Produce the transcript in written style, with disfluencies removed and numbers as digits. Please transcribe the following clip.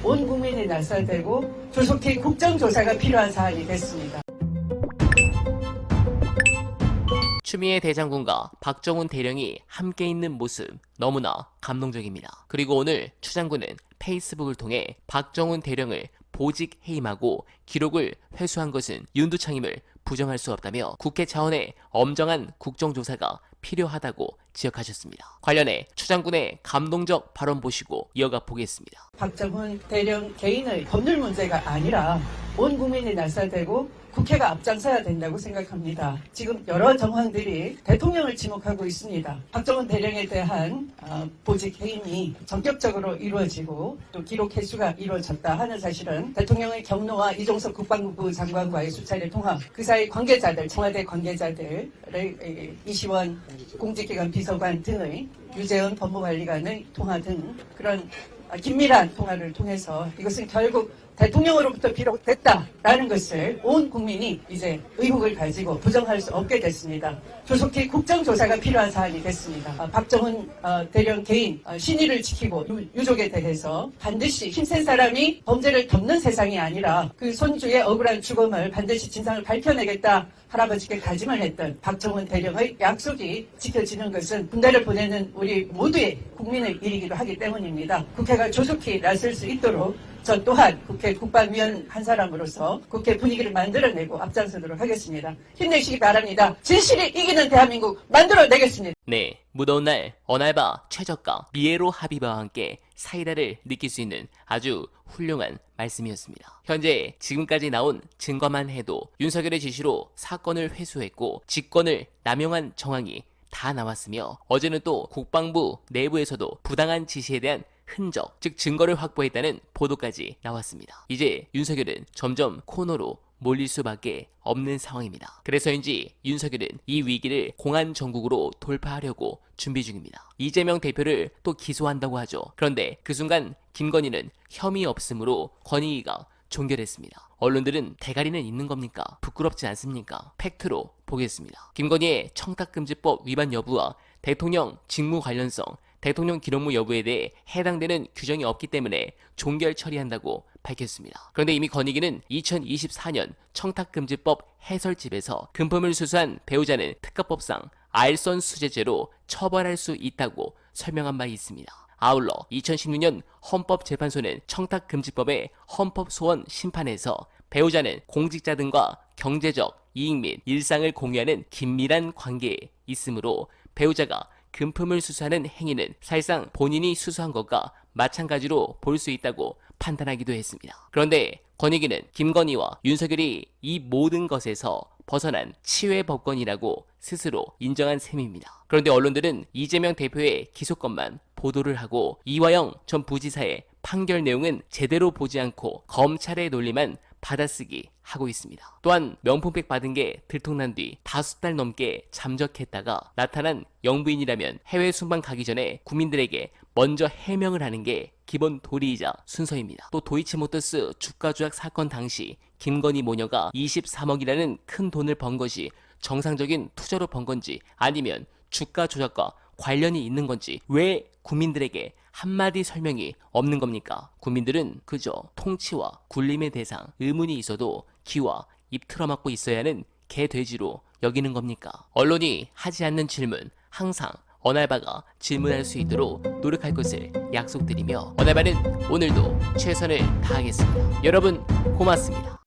온 국민이 나서되고 조속히 국정조사가 필요한 사안이 됐습니다. 추미애 대장군과 박정훈 대령이 함께 있는 모습 너무나 감동적입니다. 그리고 오늘 추 장군은 페이스북을 통해 박정훈 대령을 보직 해임하고 기록을 회수한 것은 윤두창임을 부정할 수 없다며 국회 차원의 엄정한 국정조사가 필요하다고 지적하셨습니다. 관련해 추 장군의 감동적 발언 보시고 이어가 보겠습니다. 박정훈 대령 개인의 법률 문제가 아니라 온 국민이 나서되고 국회가 앞장서야 된다고 생각합니다. 지금 여러 정황들이 대통령을 지목하고 있습니다. 박정훈 대령에 대한 보직 해임이 전격적으로 이루어지고 또 기록 회수가 이루어졌다 하는 사실은 대통령의 경로와 이종석 국방부 장관과의 수차례 통화, 그 사이 관계자들, 청와대 관계자들의 이시원 공직기관 비서관 등의 유재현 법무관리관의 통화 등 그런 긴밀한 통화를 통해서 이것은 결국 대통령으로부터 비롯됐다라는 것을 온 국민이 이제 의혹을 가지고 부정할 수 없게 됐습니다. 조속히 국정조사가 필요한 사안이 됐습니다. 박정훈 대령 개인 신의를 지키고 유족에 대해서 반드시 힘센 사람이 범죄를 덮는 세상이 아니라 그 손주의 억울한 죽음을 반드시 진상을 밝혀내겠다 할아버지께 다짐을 했던 박정훈 대령의 약속이 지켜지는 것은 군대를 보내는 우리 모두의 국민의 일이기도 하기 때문입니다. 국회가 조속히 나설 수 있도록 저 또한 국회 국방위원 한 사람으로서 국회 분위기를 만들어내고 앞장서도록 하겠습니다. 힘내시기 바랍니다. 진실이 이기는 대한민국 만들어내겠습니다. 네, 무더운 날 언알바 최저가 미에로 하비바와 함께 사이다를 느낄 수 있는 아주 훌륭한 말씀이었습니다. 현재 지금까지 나온 증거만 해도 윤석열의 지시로 사건을 회수했고 직권을 남용한 정황이 다 나왔으며 어제는 또 국방부 내부에서도 부당한 지시에 대한 흔적, 즉 증거를 확보했다는 보도까지 나왔습니다. 이제 윤석열은 점점 코너로 몰릴 수밖에 없는 상황입니다. 그래서인지 윤석열은 이 위기를 공안 정국으로 돌파하려고 준비 중입니다. 이재명 대표를 또 기소한다고 하죠. 그런데 그 순간 김건희는 혐의 없음으로 건희가 종결했습니다. 언론들은 대가리는 있는 겁니까? 부끄럽지 않습니까? 팩트로 보겠습니다. 김건희의 청탁금지법 위반 여부와 대통령 직무 관련성, 대통령 기록물 여부에 대해 해당되는 규정이 없기 때문에 종결 처리한다고 밝혔습니다. 그런데 이미 건희기는 2024년 청탁금지법 해설집에서 금품을 수수한 배우자는 특가법상 알선 수재죄로 처벌할 수 있다고 설명한 바 있습니다. 아울러 2016년 헌법재판소는 청탁금지법의 헌법소원 심판에서 배우자는 공직자 등과 경제적 이익 및 일상을 공유하는 긴밀한 관계에 있으므로 배우자가 금품을 수수하는 행위는 사실상 본인이 수수한 것과 마찬가지로 볼 수 있다고 판단하기도 했습니다. 그런데 권익위는 김건희와 윤석열이 이 모든 것에서 벗어난 치외 법권이라고 스스로 인정한 셈입니다. 그런데 언론들은 이재명 대표의 기소건만 보도를 하고 이화영 전 부지사의 판결 내용은 제대로 보지 않고 검찰의 논리만 받아쓰기 하고 있습니다. 또한 명품백 받은 게 들통난 뒤 5달 넘게 잠적했다가 나타난 영부인이라면 해외 순방 가기 전에 국민들에게 먼저 해명을 하는 게 기본 도리이자 순서입니다. 또 도이치모터스 주가 조작 사건 당시 김건희 모녀가 23억이라는 큰 돈을 번 것이 정상적인 투자로 번 건지 아니면 주가 조작과 관련이 있는 건지 왜 국민들에게 한마디 설명이 없는 겁니까? 국민들은 그저 통치와 굴림의 대상, 의문이 있어도 귀와 입 틀어막고 있어야 하는 개돼지로 여기는 겁니까? 언론이 하지 않는 질문 항상 언알바가 질문할 수 있도록 노력할 것을 약속드리며 언알바는 오늘도 최선을 다하겠습니다. 여러분 고맙습니다.